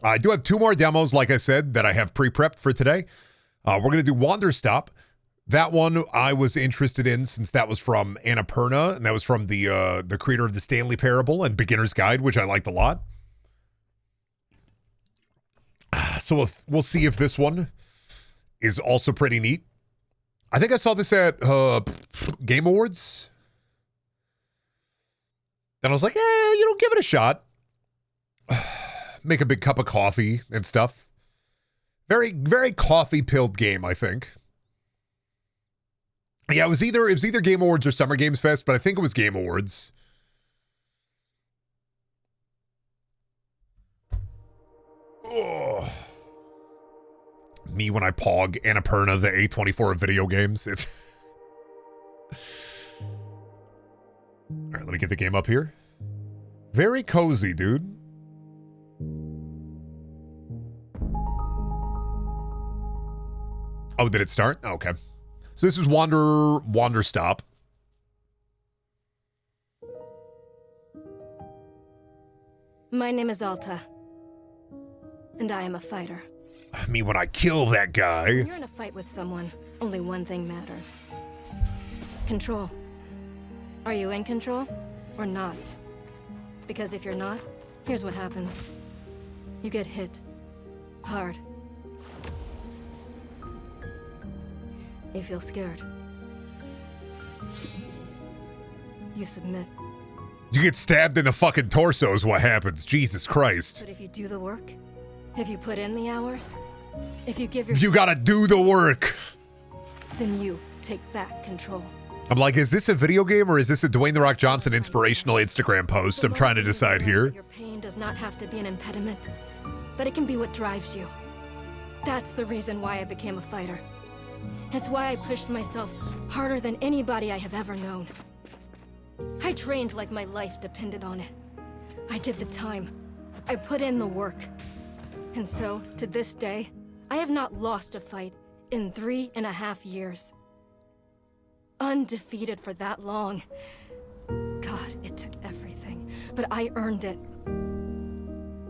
I do have 2 more demos, like I said, that I have pre-prepped for today. We're going to do WANDERSTOP. That one I was interested in since that was from Annapurna, and that was from the creator of the Stanley Parable and Beginner's Guide, which I liked a lot. So we'll see if this one is also pretty neat. I think I saw this at Game Awards. And I was like, give it a shot. Make a big cup of coffee and stuff. Very, very coffee-pilled game, I think. Yeah, it was either Game Awards or Summer Games Fest, but I think it was Game Awards. Oh. Me when I pog Annapurna, the A24 of video games. It's all right, let me get the game up here. Very cozy, dude. Oh, did it start? Oh, okay. So this is WANDERSTOP. My name is Alta, and I am a fighter. I mean, when I kill that guy... When you're in a fight with someone, only one thing matters. Control. Are you in control or not? Because if you're not, here's what happens. You get hit. Hard. You feel scared. You submit. You get stabbed in the fucking torso is what happens. Jesus Christ. But if you do the work, if you put in the hours, if you give your... You gotta do the work. Then you take back control. I'm like, is this a video game or is this a Dwayne The Rock Johnson inspirational Instagram post? I'm trying to decide here. Your pain does not have to be an impediment, but it can be what drives you. That's the reason why I became a fighter. It's why I pushed myself harder than anybody I have ever known. I trained like my life depended on it. I did the time. I put in the work. And so, to this day, I have not lost a fight in 3.5 years. Undefeated for that long. God, it took everything, but I earned it.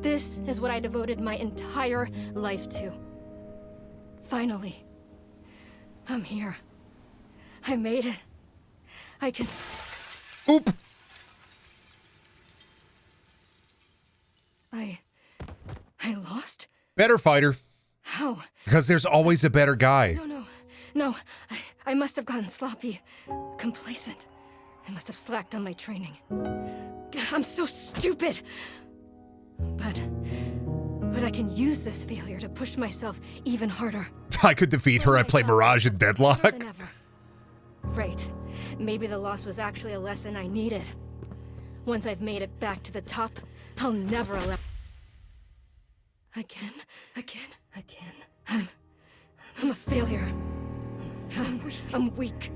This is what I devoted my entire life to. Finally, I'm here. I made it. I can... Oop! I lost? Better fighter. How? Because there's always a better guy. No. I must have gotten sloppy. Complacent. I must have slacked on my training. I'm so stupid! But I can use this failure to push myself even harder. I could defeat her. I play Mirage in Deadlock. More than ever. Right. Maybe the loss was actually a lesson I needed. Once I've made it back to the top, I'll never allow... Again. I'm a failure. I'm weak.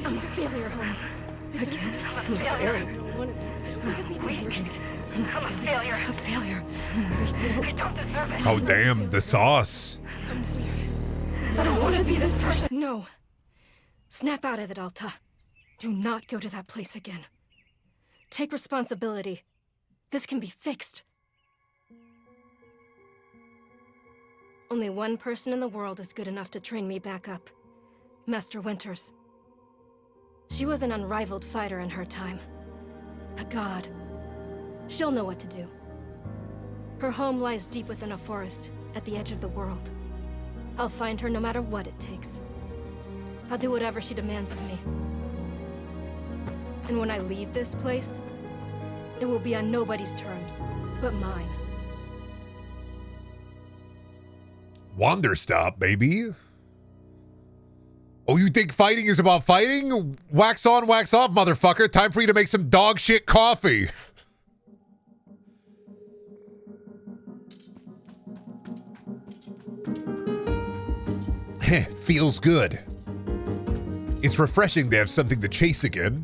I'm a failure. I'm a failure. Oh, damn, the sauce. I don't want to be this person. No. Snap out of it, Alta. Do not go to that place again. Take responsibility. This can be fixed. Only one person in the world is good enough to train me back up. Master Winters. She was an unrivaled fighter in her time. A god. She'll know what to do. Her home lies deep within a forest, at the edge of the world. I'll find her no matter what it takes. I'll do whatever she demands of me. And when I leave this place, it will be on nobody's terms, but mine. WANDERSTOP, baby. Oh, you think fighting is about fighting? Wax on, wax off, motherfucker. Time for you to make some dog shit coffee. Feels good. It's refreshing to have something to chase again.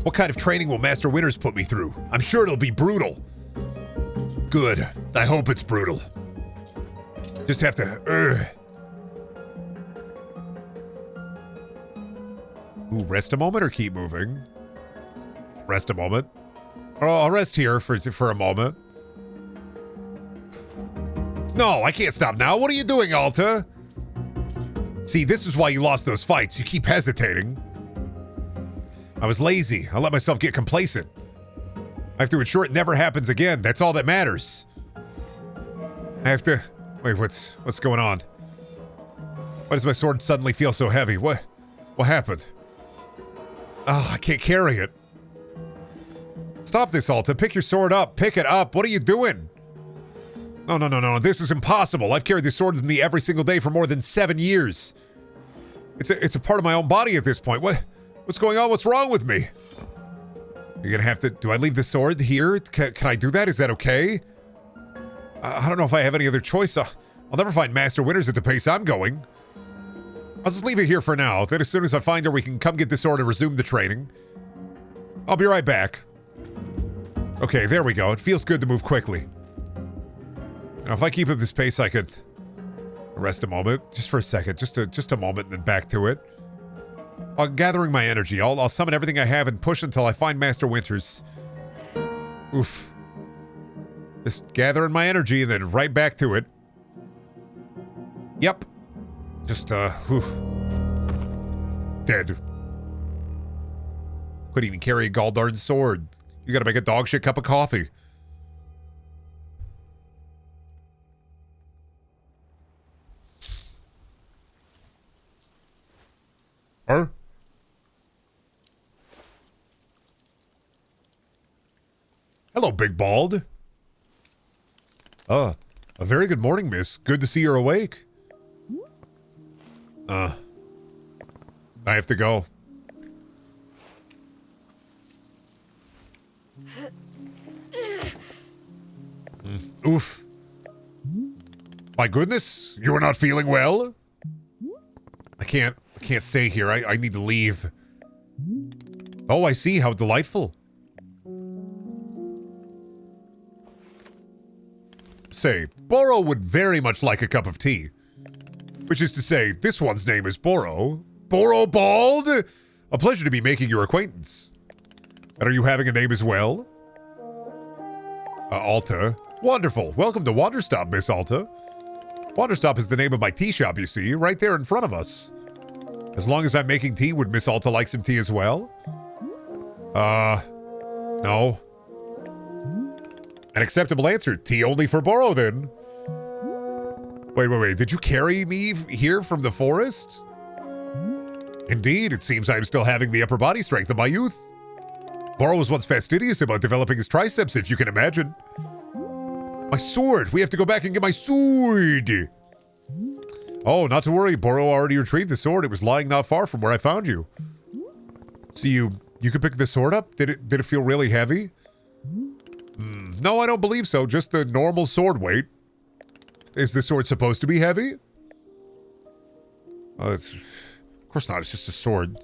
What kind of training will Master Winters put me through? I'm sure it'll be brutal. Good. I hope it's brutal. Just have to... Ooh, rest a moment or keep moving? Rest a moment. Oh, I'll rest here for a moment. No, I can't stop now. What are you doing, Alta? See, this is why you lost those fights. You keep hesitating. I was lazy. I let myself get complacent. I have to ensure it never happens again. That's all that matters. I have to... Wait, what's going on? Why does my sword suddenly feel so heavy? What happened? Oh, I can't carry it. Stop this, Alta. Pick your sword up. Pick it up. What are you doing? No. This is impossible. I've carried this sword with me every single day for more than 7 years. It's a part of my own body at this point. What's going on? What's wrong with me? You're gonna have to... Do I leave the sword here? Can I do that? Is that okay? I don't know if I have any other choice. I'll never find Master Winters at the pace I'm going. I'll just leave it here for now. Then as soon as I find her, we can come get the sword and resume the training. I'll be right back. Okay, there we go. It feels good to move quickly. Now, if I keep up this pace, I could rest a moment. Just for a second. Just a moment and then back to it. I'm gathering my energy. I'll summon everything I have and push until I find Master Winters. Oof. Just gathering my energy and then right back to it. Yep. Just, whew. Dead. Couldn't even carry a galldarn sword. You gotta make a dog shit cup of coffee. Huh? Hello, Big Bald. A very good morning, miss. Good to see you're awake. I have to go. Oof. My goodness, you are not feeling well? I can't stay here. I need to leave. Oh, I see. How delightful. Say, Boro would very much like a cup of tea. Which is to say, this one's name is Boro. Boro Bald? A pleasure to be making your acquaintance. And are you having a name as well? Alta. Wonderful. Welcome to WANDERSTOP, Miss Alta. WANDERSTOP is the name of my tea shop, you see, right there in front of us. As long as I'm making tea, would Miss Alta like some tea as well? No. An acceptable answer. Tea only for Boro, then. Wait. Did you carry me here from the forest? Indeed, it seems I'm still having the upper body strength of my youth. Boro was once fastidious about developing his triceps, if you can imagine. My sword! We have to go back and get my sword! Oh, not to worry. Boro already retrieved the sword. It was lying not far from where I found you. So you could pick the sword up? Did it feel really heavy? No, I don't believe so. Just the normal sword weight. Is the sword supposed to be heavy? Of course not. It's just a sword.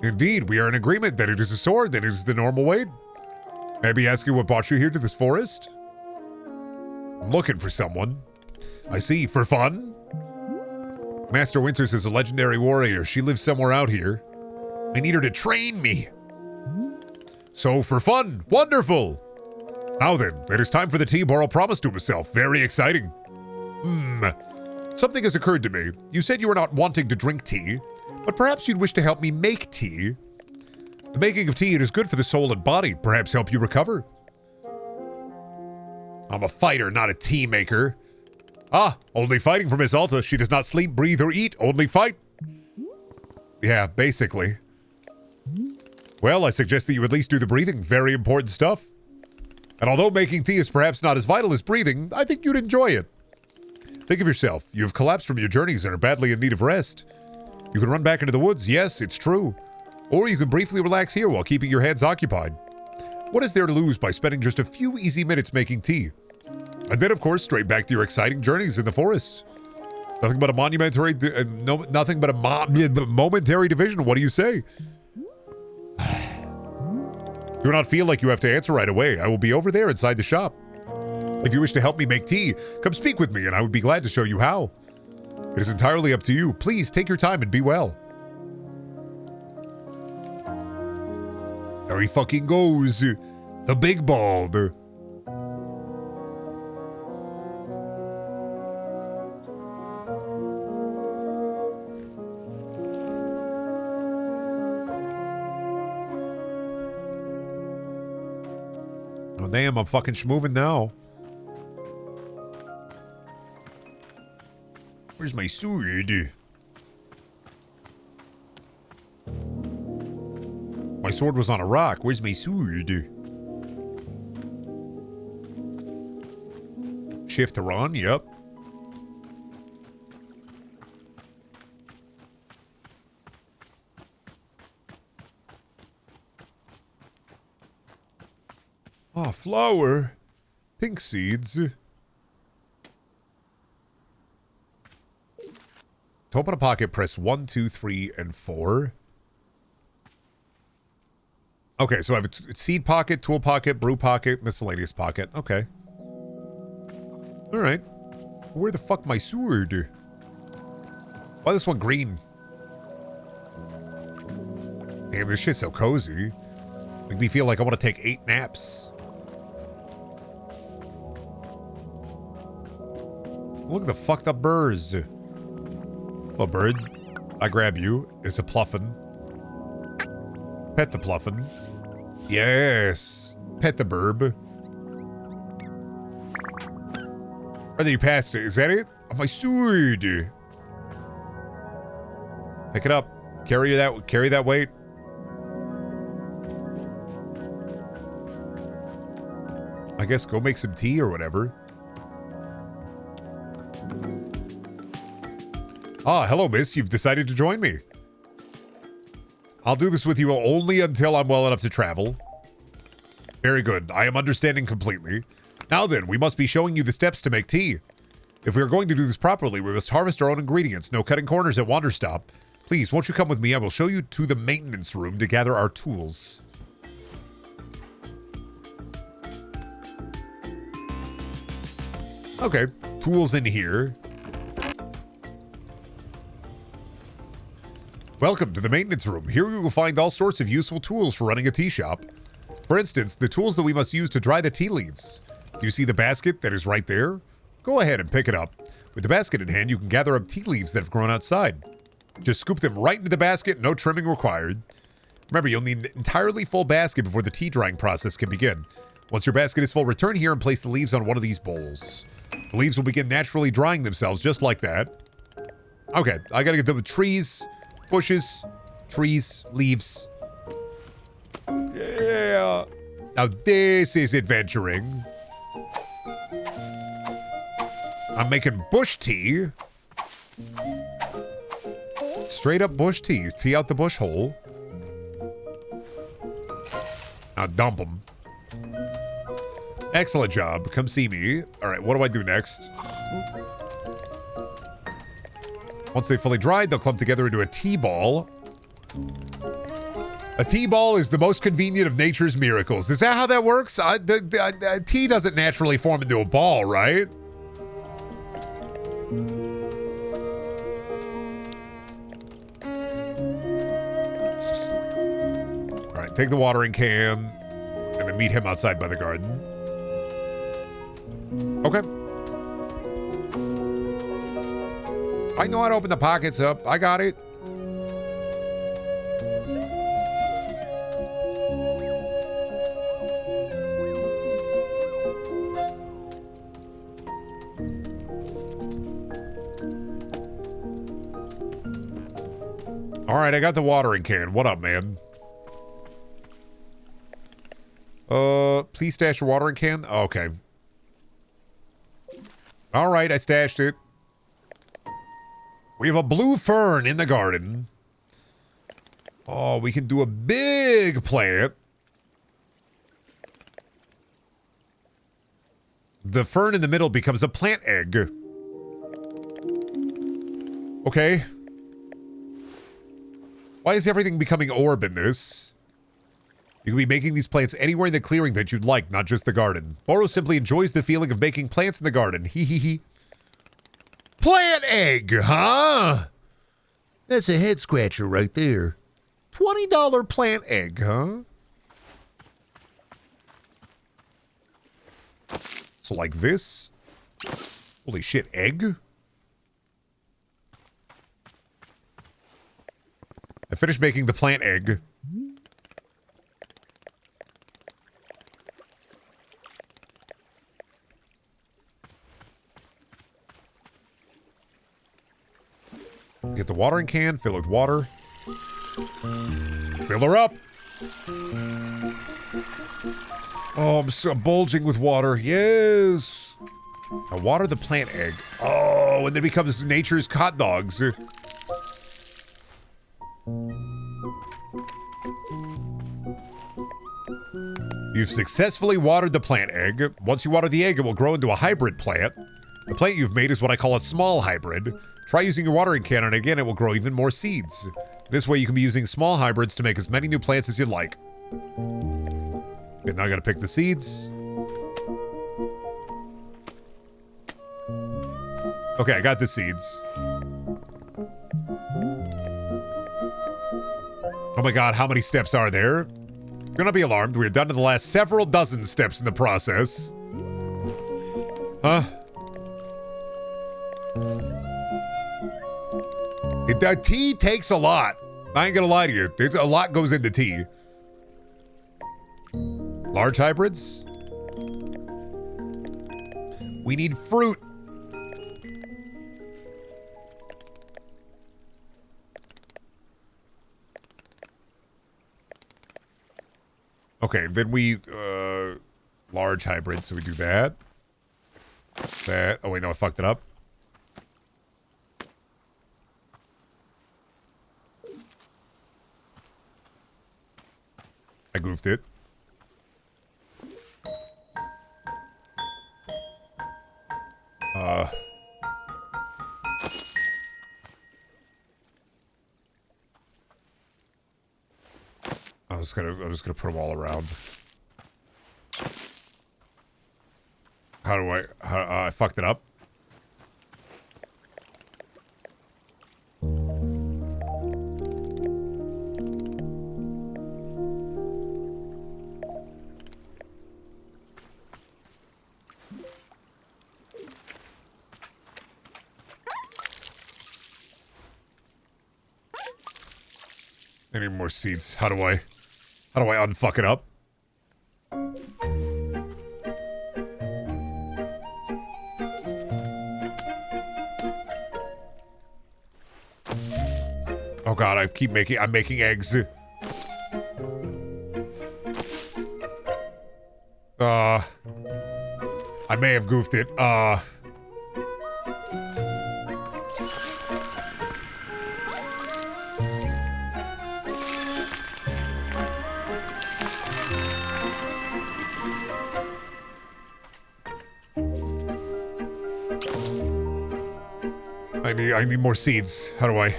Indeed, we are in agreement that it is a sword, that it is the normal weight. May I be asking what brought you here to this forest? I'm looking for someone. I see. For fun? Master Winters is a legendary warrior. She lives somewhere out here. I need her to train me. So, for fun. Wonderful. Now then, it is time for the tea Boro promised to himself. Very exciting. Something has occurred to me. You said you were not wanting to drink tea, but perhaps you'd wish to help me make tea. The making of tea, it is good for the soul and body. Perhaps help you recover. I'm a fighter, not a tea maker. Only fighting for Miss Alta. She does not sleep, breathe, or eat. Only fight. Yeah, basically. Well, I suggest that you at least do the breathing. Very important stuff. And although making tea is perhaps not as vital as breathing, I think you'd enjoy it. Think of yourself. You have collapsed from your journeys and are badly in need of rest. You can run back into the woods. Yes, it's true. Or you can briefly relax here while keeping your heads occupied. What is there to lose by spending just a few easy minutes making tea? And then, of course, straight back to your exciting journeys in the forest. Nothing but a momentary division. What do you say? Do not feel like you have to answer right away. I will be over there inside the shop. If you wish to help me make tea, come speak with me and I would be glad to show you how. It is entirely up to you. Please take your time and be well. There he fucking goes. The Big Bald. Oh, damn, I'm fucking schmoving now. Where's my sword? My sword was on a rock. Where's my sword? Shift to run, yep. Ah, flower. Pink seeds. To open a pocket, press 1, 2, 3, and 4. Okay, so I have a seed pocket, tool pocket, brew pocket, miscellaneous pocket. Okay. Alright. Where the fuck my sword? Why this one green? Damn, this shit's so cozy. Make me feel like I want to take 8 naps. Look at the fucked up birds. Hello, bird. I grab you. It's a pluffin. Pet the pluffin. Yes. Pet the burb. Or then you passed it. Is that it? Oh, my sword. Pick it up. Carry that weight. I guess go make some tea or whatever. Ah, hello, miss. You've decided to join me. I'll do this with you only until I'm well enough to travel. Very good. I am understanding completely. Now then, we must be showing you the steps to make tea. If we are going to do this properly, we must harvest our own ingredients. No cutting corners at WANDERSTOP. Please, won't you come with me? I will show you to the maintenance room to gather our tools. Okay, tools in here. Welcome to the maintenance room. Here you will find all sorts of useful tools for running a tea shop. For instance, the tools that we must use to dry the tea leaves. Do you see the basket that is right there? Go ahead and pick it up. With the basket in hand, you can gather up tea leaves that have grown outside. Just scoop them right into the basket, no trimming required. Remember, you'll need an entirely full basket before the tea drying process can begin. Once your basket is full, return here and place the leaves on one of these bowls. The leaves will begin naturally drying themselves just like that. Okay, I gotta get them with trees, bushes, trees, leaves. Yeah. Now this is adventuring. I'm making bush tea. Straight up bush tea. Tea out the bush hole. Now dump them. Excellent job. Come see me. All right, what do I do next? Once they've fully dried, they'll clump together into a tea ball. A tea ball is the most convenient of nature's miracles. Is that how that works? Tea doesn't naturally form into a ball, right? All right, take the watering can and then meet him outside by the garden. Okay. I know how to open the pockets up. I got it. All right, I got the watering can. What up, man? Please stash your watering can. Okay. All right, I stashed it. We have a blue fern in the garden. Oh, we can do a big plant. The fern in the middle becomes a plant egg. Okay. Why is everything becoming orb in this? You can be making these plants anywhere in the clearing that you'd like, not just the garden. Boro simply enjoys the feeling of making plants in the garden. Hee hee hee. Plant egg, huh? That's a head scratcher right there. $20 plant egg, huh? So like this? Holy shit, egg? I finished making the plant egg. Get the watering can, fill it with water. Fill her up. Oh, I'm so bulging with water. Yes. Now water the plant egg. Oh, and then it becomes nature's hot dogs. You've successfully watered the plant egg. Once you water the egg, it will grow into a hybrid plant. The plant you've made is what I call a small hybrid. Try using your watering can, and again, it will grow even more seeds. This way, you can be using small hybrids to make as many new plants as you'd like. Okay, now I gotta pick the seeds. Okay, I got the seeds. Oh my god, how many steps are there? Do not be alarmed. We're done to the last several dozen steps in the process. Huh? Tea takes a lot. I ain't gonna lie to you. There's a lot goes into tea. Large hybrids? We need fruit. Okay, then we, large hybrid, so we do that. That, oh wait, no, I fucked it up. I goofed it. I was gonna put them all around. How do I fucked it up? I need more seeds. How do I unfuck it up? Oh god, I'm making eggs. I may have goofed it. I need more seeds. How do I,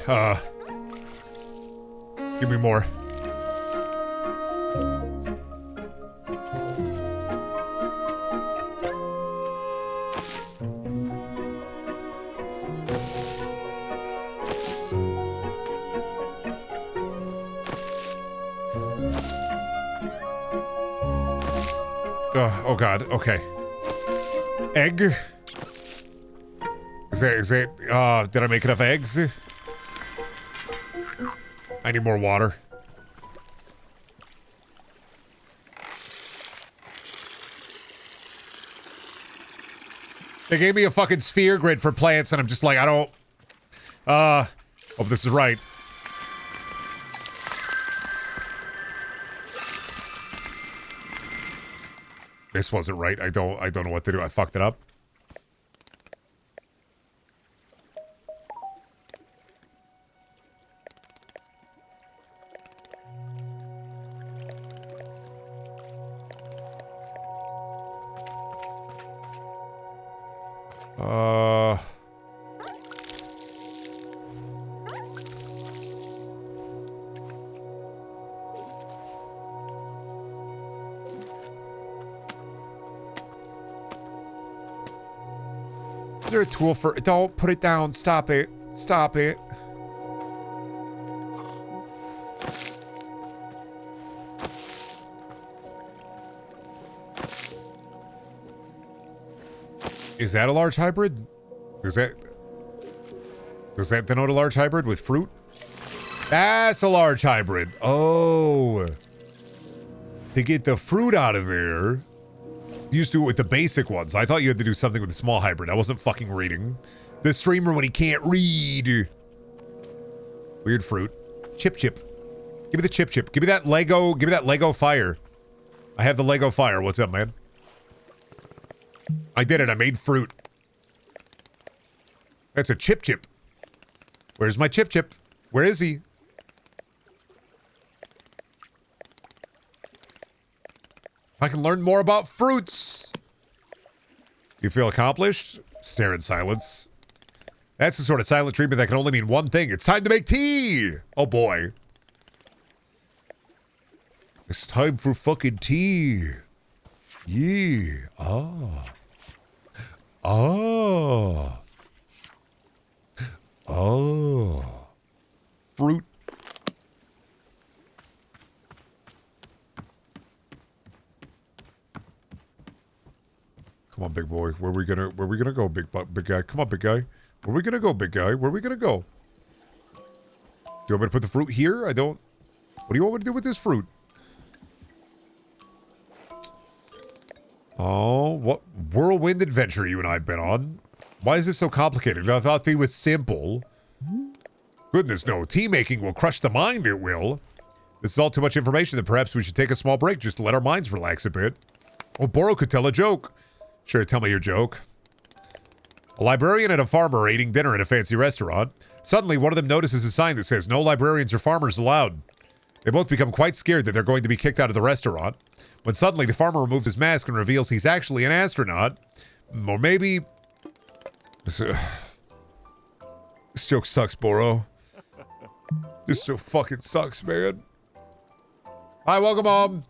give me more. Oh god, okay. Egg? Is it, did I make enough eggs? I need more water. They gave me a fucking sphere grid for plants and I'm just like, I don't, hope this is right. This wasn't right. I don't know what to do. I fucked it up. Is there a tool for... Don't put it down. Stop it. Stop it. Is that a large hybrid? Does that denote a large hybrid with fruit? That's a large hybrid. Oh. To get the fruit out of there... You used to do it with the basic ones. I thought you had to do something with the small hybrid. I wasn't fucking reading. The streamer when he can't read. Weird fruit. Chip chip. Give me the chip chip. Give me that Lego. Give me that Lego fire. I have the Lego fire. What's up, man? I did it. I made fruit. That's a chip chip. Where's my chip chip? Where is he? I can learn more about fruits. You feel accomplished? Stare in silence. That's the sort of silent treatment that can only mean one thing. It's time to make tea! Oh boy. It's time for fucking tea. Yeah. Ah. Ah. Oh. Fruit. Come on, big boy. Where we gonna go, big guy? Come on, big guy. Where we gonna go, big guy? Where we gonna go? Do you want me to put the fruit here? I don't. What do you want me to do with this fruit? Oh, what whirlwind adventure you and I have been on. Why is this so complicated? I thought they was simple. Goodness, no. Tea making will crush the mind, it will. This is all too much information that perhaps we should take a small break just to let our minds relax a bit. Oh, Boro could tell a joke. Sure, tell me your joke. A librarian and a farmer are eating dinner in a fancy restaurant. Suddenly, one of them notices a sign that says, "No librarians or farmers allowed." They both become quite scared that they're going to be kicked out of the restaurant. When suddenly, the farmer removes his mask and reveals he's actually an astronaut. Or maybe... This joke sucks, Boro. This joke fucking sucks, man. Hi, welcome home.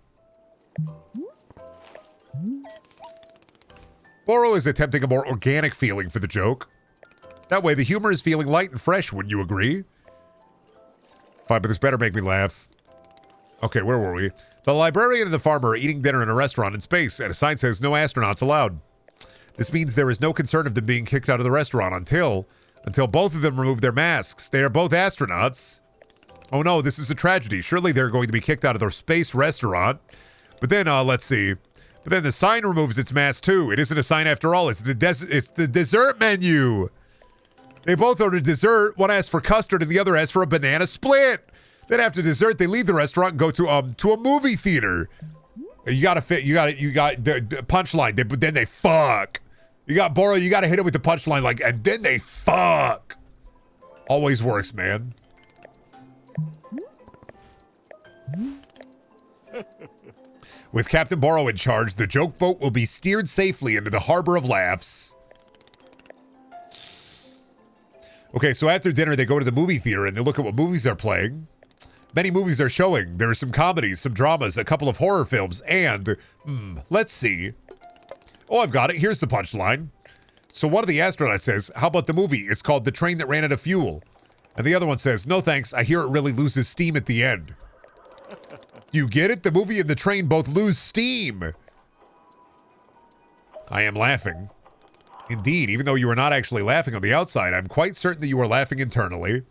Boro is attempting a more organic feeling for the joke. That way, the humor is feeling light and fresh, wouldn't you agree? Fine, but this better make me laugh. Okay, where were we? The librarian and the farmer are eating dinner in a restaurant in space, and a sign says no astronauts allowed. This means there is no concern of them being kicked out of the restaurant until both of them remove their masks. They are both astronauts. Oh no, this is a tragedy. Surely they're going to be kicked out of their space restaurant. But then, let's see. But then the sign removes its mask too. It isn't a sign after all. It's the dessert menu. They both order dessert. One asks for custard and the other asks for a banana split. Then after dessert, they leave the restaurant and go to a movie theater. You got the punchline. Then they fuck. You got Boro. You got to hit it with the punchline like, and then they fuck. Always works, man. With Captain Boro in charge, the joke boat will be steered safely into the harbor of laughs. Okay, so after dinner, they go to the movie theater and they look at what movies are playing. Many movies are showing. There are some comedies, some dramas, a couple of horror films, and, let's see. Oh, I've got it. Here's the punchline. So one of the astronauts says, how about the movie? It's called The Train That Ran Out of Fuel. And the other one says, no thanks, I hear it really loses steam at the end. You get it? The movie and the train both lose steam. I am laughing. Indeed, even though you are not actually laughing on the outside, I'm quite certain that you are laughing internally.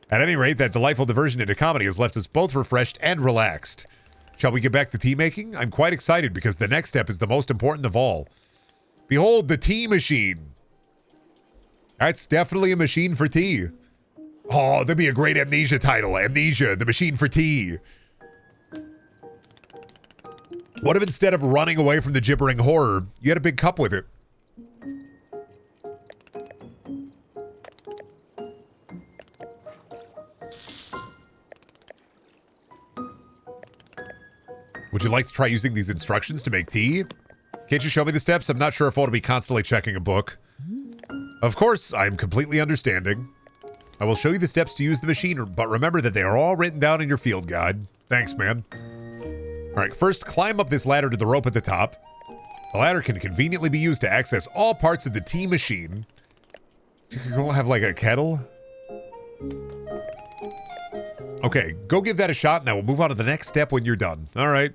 At any rate, that delightful diversion into comedy has left us both refreshed and relaxed. Shall we get back to tea making? I'm quite excited because the next step is the most important of all. Behold, the tea machine. That's definitely a machine for tea. Oh, that'd be a great Amnesia title. Amnesia, the machine for tea. What if instead of running away from the gibbering horror, you had a big cup with it? Would you like to try using these instructions to make tea? Can't you show me the steps? I'm not sure if I want to be constantly checking a book. Of course, I'm completely understanding. I will show you the steps to use the machine, but remember that they are all written down in your field guide. Thanks, man. All right, first, climb up this ladder to the rope at the top. The ladder can conveniently be used to access all parts of the tea machine. So you don't have, like, a kettle? Okay, go give that a shot, and then we'll move on to the next step when you're done. All right.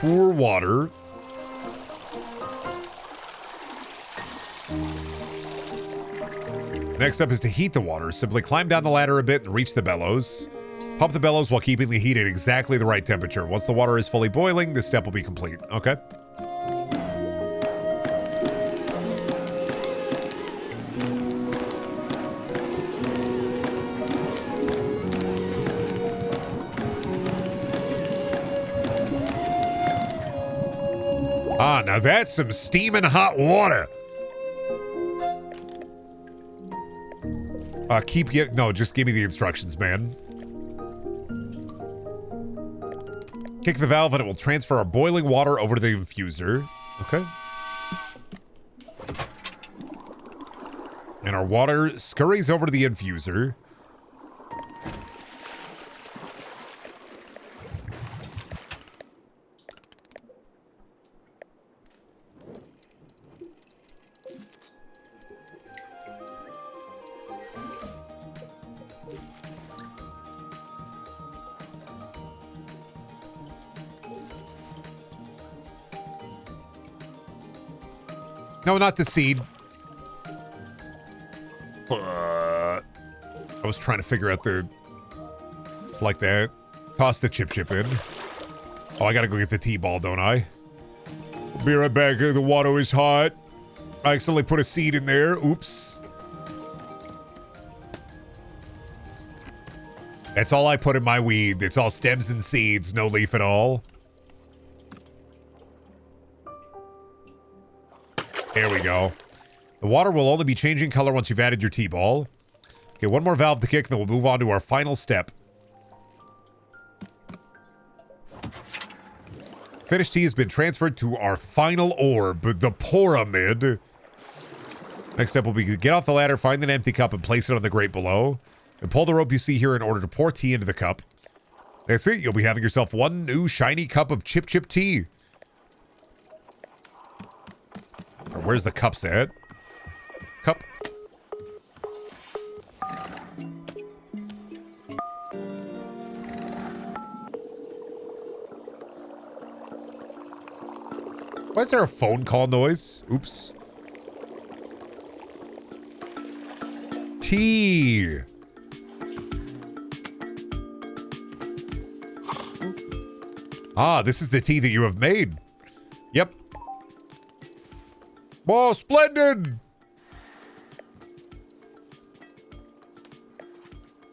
Pour water. Next up is to heat the water. Simply climb down the ladder a bit and reach the bellows. Pump the bellows while keeping the heat at exactly the right temperature. Once the water is fully boiling, this step will be complete. Okay. Ah, now that's some steaming hot water. No, just give me the instructions, man. Kick the valve and it will transfer our boiling water over to the infuser. Okay. And our water scurries over to the infuser. No, not the seed. I was trying to figure out the... It's like that. Toss the chip in. Oh, I gotta go get the T-ball, don't I? I'll be right back. The water is hot. I accidentally put a seed in there. Oops. That's all I put in my weed. It's all stems and seeds, no leaf at all. There we go. The water will only be changing color once you've added your T-ball. Okay, one more valve to kick, then we'll move on to our final step. Finished tea has been transferred to our final orb, the pyramid. Next step will be to get off the ladder, find an empty cup, and place it on the grate below. And pull the rope you see here in order to pour tea into the cup. That's it. You'll be having yourself one new shiny cup of chip tea. Where's the cups at? Cup. Why is there a phone call noise? Oops. Tea. Ah, this is the tea that you have made. Yep. Oh, splendid!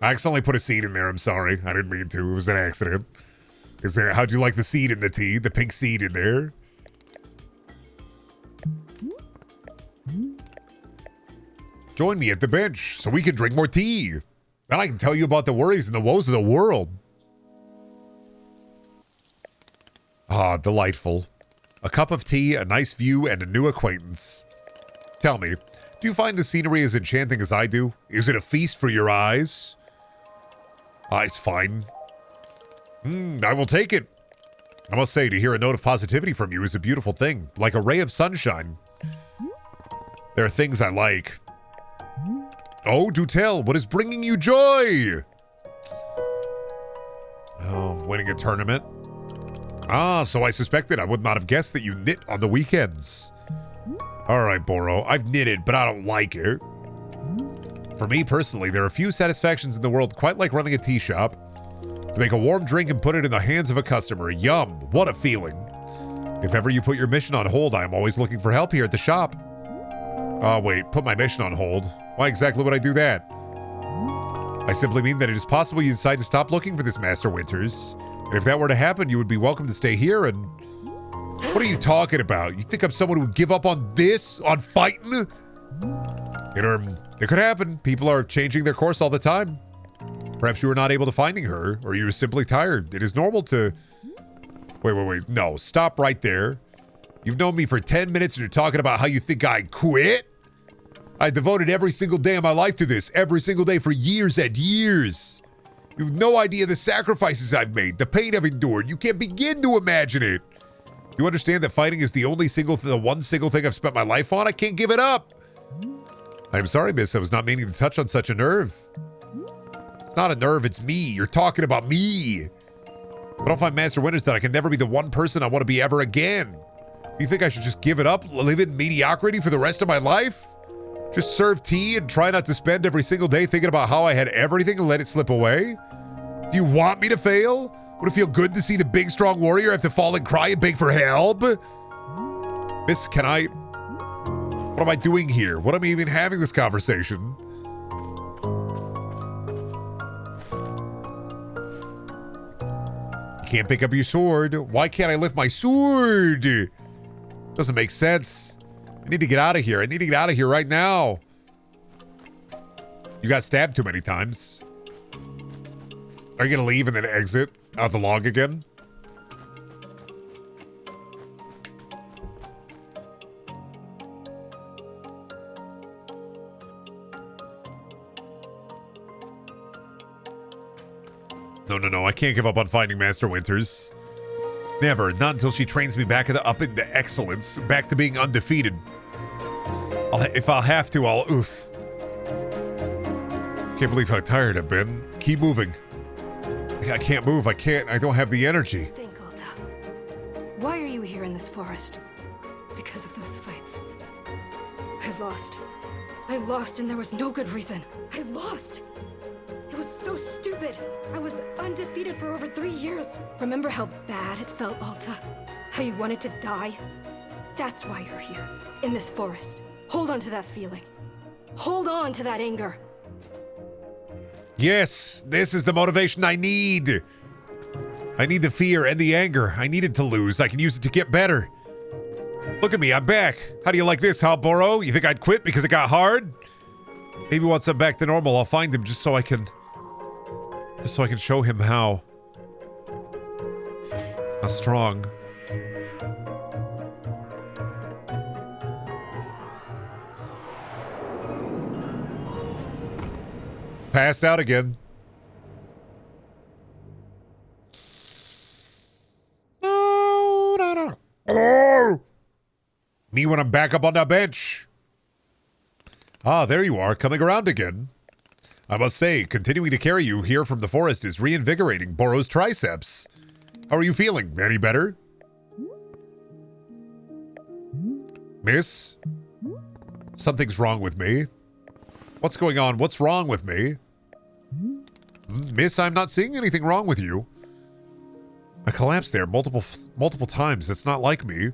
I accidentally put a seed in there. I'm sorry. I didn't mean to. It was an accident. How'd you like the seed in the tea? The pink seed in there? Join me at the bench so we can drink more tea. Then I can tell you about the worries and the woes of the world. Ah, delightful. A cup of tea, a nice view, and a new acquaintance. Tell me, do you find the scenery as enchanting as I do? Is it a feast for your eyes? It's fine. I will take it. I must say, to hear a note of positivity from you is a beautiful thing, like a ray of sunshine. There are things I like. Oh, do tell, what is bringing you joy? Oh, winning a tournament. Ah, so I suspected. I would not have guessed that you knit on the weekends. All right, Boro, I've knitted, but I don't like it. For me personally, there are few satisfactions in the world quite like running a tea shop. To make a warm drink and put it in the hands of a customer. Yum, what a feeling. If ever you put your mission on hold, I am always looking for help here at the shop. Oh, wait, put my mission on hold. Why exactly would I do that? I simply mean that it is possible you decide to stop looking for this Master Winters. And if that were to happen, you would be welcome to stay here and... What are you talking about? You think I'm someone who would give up on this? On fighting? It could happen. People are changing their course all the time. Perhaps you were not able to finding her, or you were simply tired. It is normal to... Wait. No, stop right there. You've known me for 10 minutes and you're talking about how you think I quit? I devoted every single day of my life to this. Every single day for years and years. You have no idea the sacrifices I've made, the pain I've endured. You can't begin to imagine it. You understand that fighting is the one single thing I've spent my life on? I can't give it up. I'm sorry, miss. I was not meaning to touch on such a nerve. It's not a nerve, it's me. You're talking about me. But I'll find Master Winters that I can never be the one person I want to be ever again. You think I should just give it up, live in mediocrity for the rest of my life? Just serve tea and try not to spend every single day thinking about how I had everything and let it slip away? Do you want me to fail? Would it feel good to see the big, strong warrior have to fall and cry and beg for help? Miss, can I... What am I doing here? What am I even having this conversation? You can't pick up your sword. Why can't I lift my sword? Doesn't make sense. I need to get out of here. I need to get out of here right now. You got stabbed too many times. Are you gonna leave and then exit out the log again? No, I can't give up on finding Master Winters. Never, not until she trains me back up into excellence, back to being undefeated. If I'll have to, I'll oof. Can't believe how tired I've been. Keep moving. I can't move, I don't have the energy. Think, Alta. Why are you here in this forest? Because of those fights. I lost and there was no good reason. I lost! It was so stupid. I was undefeated for over 3 years. Remember how bad it felt, Alta? How you wanted to die? That's why you're here, in this forest. Hold on to that feeling. Hold on to that anger. Yes, this is the motivation I need. I need the fear and the anger. I needed to lose. I can use it to get better. Look at me, I'm back. How do you like this, huh, Boro? You think I'd quit because it got hard? Maybe once I'm back to normal, I'll find him just so I can show him how strong. Passed out again. No. Oh! Me when I'm back up on that bench. Ah, there you are, coming around again. I must say, continuing to carry you here from the forest is reinvigorating Boro's triceps. How are you feeling? Any better? Miss? Something's wrong with me. What's going on? What's wrong with me? Miss, I'm not seeing anything wrong with you. I collapsed there multiple times. That's not like me.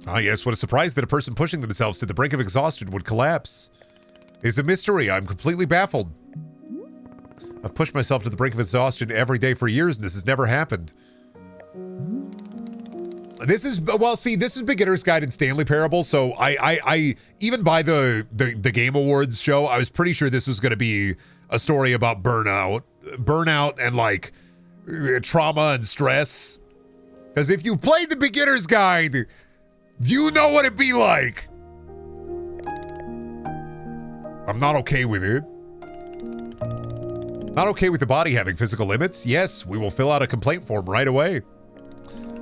Ah, yes, what a surprise that a person pushing themselves to the brink of exhaustion would collapse. It's a mystery. I'm completely baffled. I've pushed myself to the brink of exhaustion every day for years, and this has never happened. This is, well, see, this is Beginner's Guide and Stanley Parable, so I even by the Game Awards show, I was pretty sure this was going to be a story about burnout and, like, trauma and stress. Because if you played the Beginner's Guide, you know what it'd be like. I'm not okay with it. Not okay with the body having physical limits? Yes, we will fill out a complaint form right away.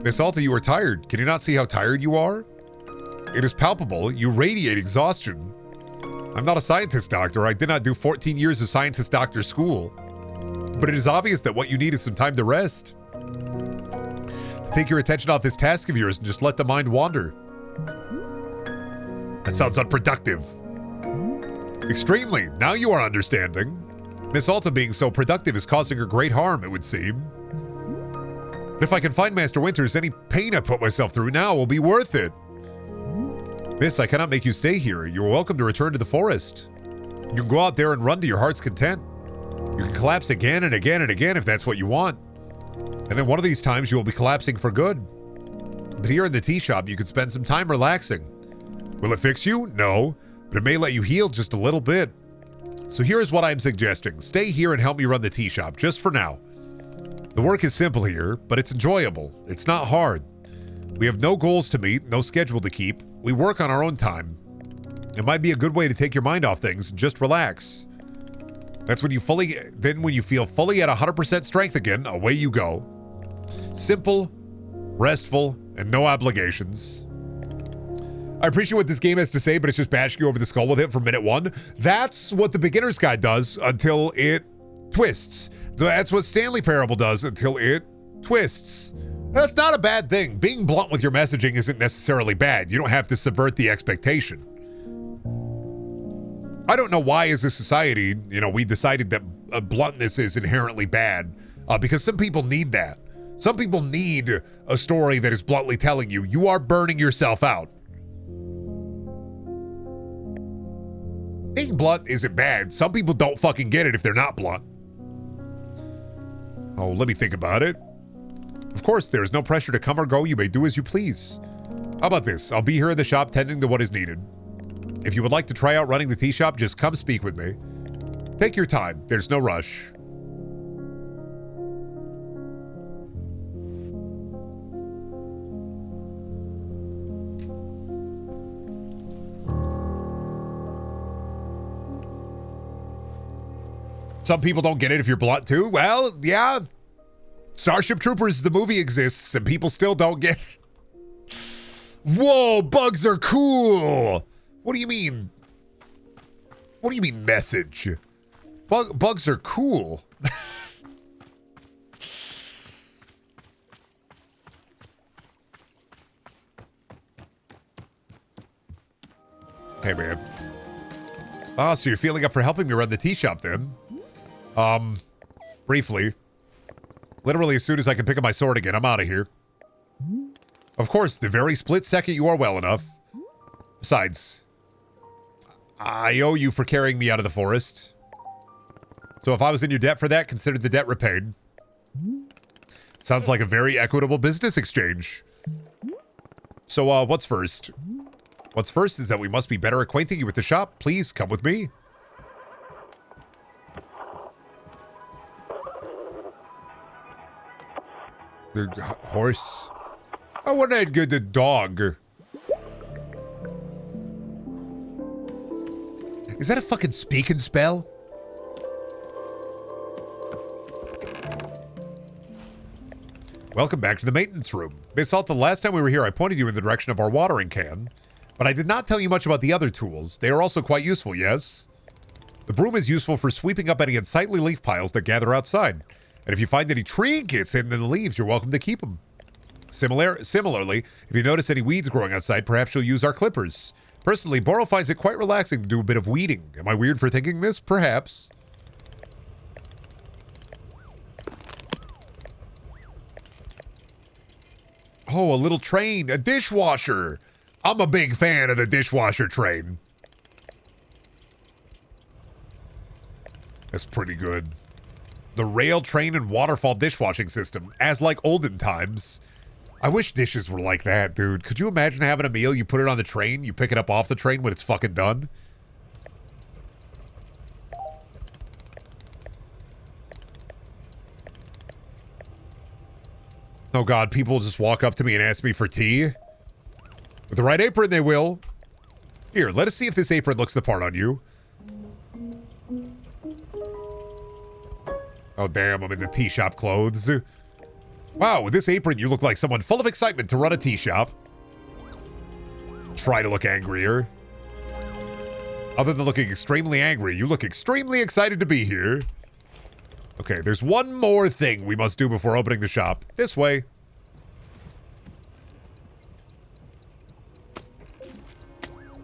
Miss Alta, you are tired. Can you not see how tired you are? It is palpable. You radiate exhaustion. I'm not a scientist doctor. I did not do 14 years of scientist doctor school. But it is obvious that what you need is some time to rest. Take your attention off this task of yours and just let the mind wander. That sounds unproductive. Extremely. Now you are understanding. Miss Alta being so productive is causing her great harm, it would seem. But if I can find Master Winters, any pain I put myself through now will be worth it. Miss, I cannot make you stay here. You're welcome to return to the forest. You can go out there and run to your heart's content. You can collapse again and again and again if that's what you want. And then one of these times you will be collapsing for good. But here in the tea shop, you can spend some time relaxing. Will it fix you? No. But it may let you heal just a little bit. So here's what I'm suggesting. Stay here and help me run the tea shop, just for now. The work is simple here, but it's enjoyable. It's not hard. We have no goals to meet, no schedule to keep. We work on our own time. It might be a good way to take your mind off things and just relax. That's when you feel fully at 100% strength again, away you go. Simple, restful, and no obligations. I appreciate what this game has to say, but it's just bashing you over the skull with it from minute one. That's what the Beginner's Guide does until it twists. So that's what Stanley Parable does until it twists. That's not a bad thing. Being blunt with your messaging isn't necessarily bad. You don't have to subvert the expectation. I don't know why as a society, we decided that bluntness is inherently bad, because some people need that. Some people need a story that is bluntly telling you, you are burning yourself out. Being blunt isn't bad. Some people don't fucking get it if they're not blunt. Oh, let me think about it. Of course, there is no pressure to come or go. You may do as you please. How about this? I'll be here in the shop tending to what is needed. If you would like to try out running the tea shop, just come speak with me. Take your time. There's no rush. Some people don't get it if you're blunt too. Well, yeah. Starship Troopers, the movie exists, and people still don't get it. Whoa, bugs are cool. What do you mean? What do you mean message? Bugs are cool. Hey, man. Oh, so you're feeling up for helping me run the tea shop then? Briefly. Literally as soon as I can pick up my sword again, I'm out of here. Of course, the very split second you are well enough. Besides, I owe you for carrying me out of the forest. So if I was in your debt for that, consider the debt repaid. Sounds like a very equitable business exchange. So, what's first? What's first is that we must be better acquainting you with the shop. Please, come with me. The horse. Oh, wasn't that good? The dog. Is that a fucking speaking spell? Welcome back to the maintenance room. Miss Alta, the last time we were here, I pointed you in the direction of our watering can, but I did not tell you much about the other tools. They are also quite useful, yes? The broom is useful for sweeping up any unsightly leaf piles that gather outside. And if you find any trinkets hidden in the leaves, you're welcome to keep them. Similarly, if you notice any weeds growing outside, perhaps you'll use our clippers. Personally, Boro finds it quite relaxing to do a bit of weeding. Am I weird for thinking this? Perhaps. Oh, a little train. A dishwasher. I'm a big fan of the dishwasher train. That's pretty good. The rail train and waterfall dishwashing system, as like olden times. I wish dishes were like that, dude. Could you imagine having a meal, you put it on the train, you pick it up off the train when it's fucking done? Oh god, people just walk up to me and ask me for tea? With the right apron, they will. Here, let us see if this apron looks the part on you. Oh, damn, I'm in the tea shop clothes. Wow, with this apron, you look like someone full of excitement to run a tea shop. Try to look angrier. Other than looking extremely angry, you look extremely excited to be here. Okay, there's one more thing we must do before opening the shop. This way.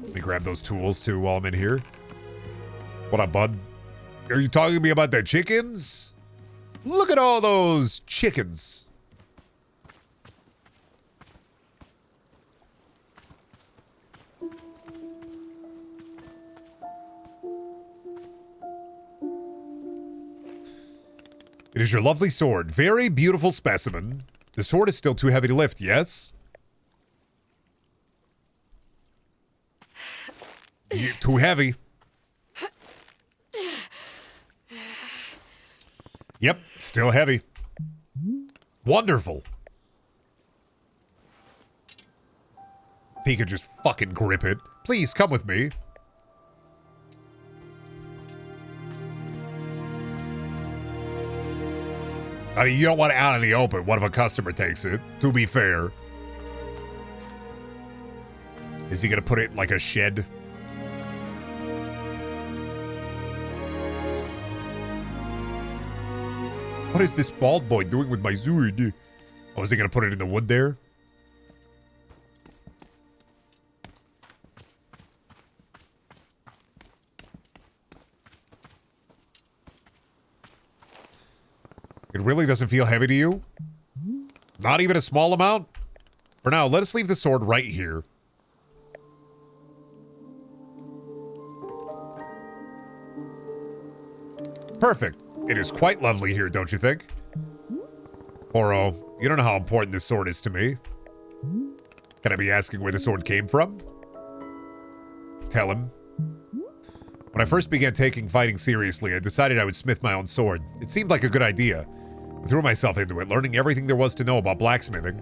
Let me grab those tools, too, while I'm in here. What up, bud? Are you talking to me about the chickens? Look at all those chickens. It is your lovely sword. Very beautiful specimen. The sword is still too heavy to lift, yes? Too heavy. Yep, still heavy. Wonderful. He could just fucking grip it. Please, come with me. I mean, you don't want it out in the open. What if a customer takes it? To be fair. Is he gonna put it in like a shed? What is this bald boy doing with my sword? Oh, is he gonna put it in the wood there? It really doesn't feel heavy to you? Not even a small amount? For now, let us leave the sword right here. Perfect. It is quite lovely here, don't you think? Boro, you don't know how important this sword is to me. Can I be asking where the sword came from? Tell him. When I first began taking fighting seriously, I decided I would smith my own sword. It seemed like a good idea. I threw myself into it, learning everything there was to know about blacksmithing.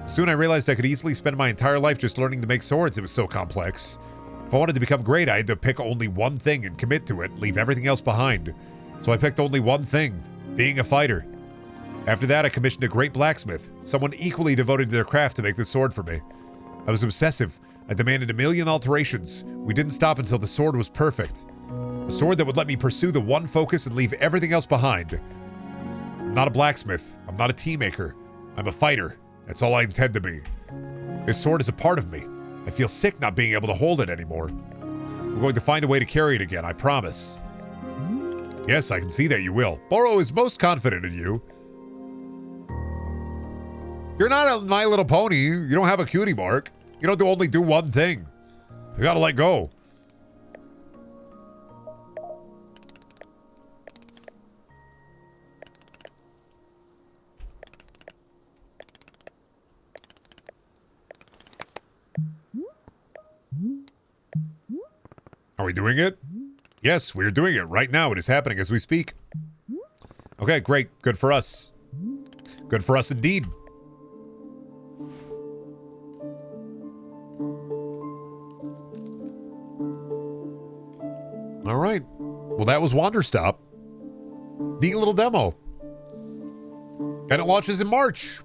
Soon I realized I could easily spend my entire life just learning to make swords. It was so complex. If I wanted to become great, I had to pick only one thing and commit to it, leave everything else behind. So I picked only one thing, being a fighter. After that, I commissioned a great blacksmith, someone equally devoted to their craft to make this sword for me. I was obsessive. I demanded a million alterations. We didn't stop until the sword was perfect. A sword that would let me pursue the one focus and leave everything else behind. I'm not a blacksmith. I'm not a tea maker. I'm a fighter. That's all I intend to be. This sword is a part of me. I feel sick not being able to hold it anymore. I'm going to find a way to carry it again, I promise. Yes, I can see that you will. Boro is most confident in you. You're not a My Little Pony. You don't have a cutie mark. You don't only do one thing. You gotta let go. Are we doing it? Yes, we're doing it right now. It is happening as we speak. Okay, great. Good for us. Good for us indeed. All right. Well, that was WANDERSTOP. Neat little demo. And it launches in March.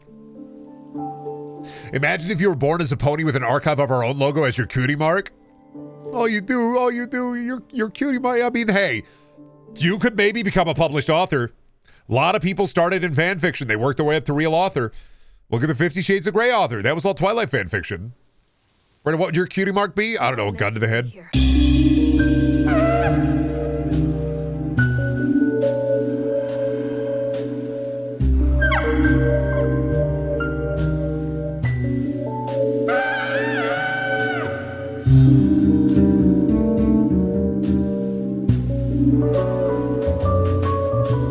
Imagine if you were born as a pony with an archive of our own logo as your cutie mark. All you do, your cutie mark. I mean, hey, you could maybe become a published author. A lot of people started in fan fiction. They worked their way up to real author. Look at the 50 Shades of Grey author. That was all Twilight fan fiction. What would your cutie mark be? I don't know, a gun to the head.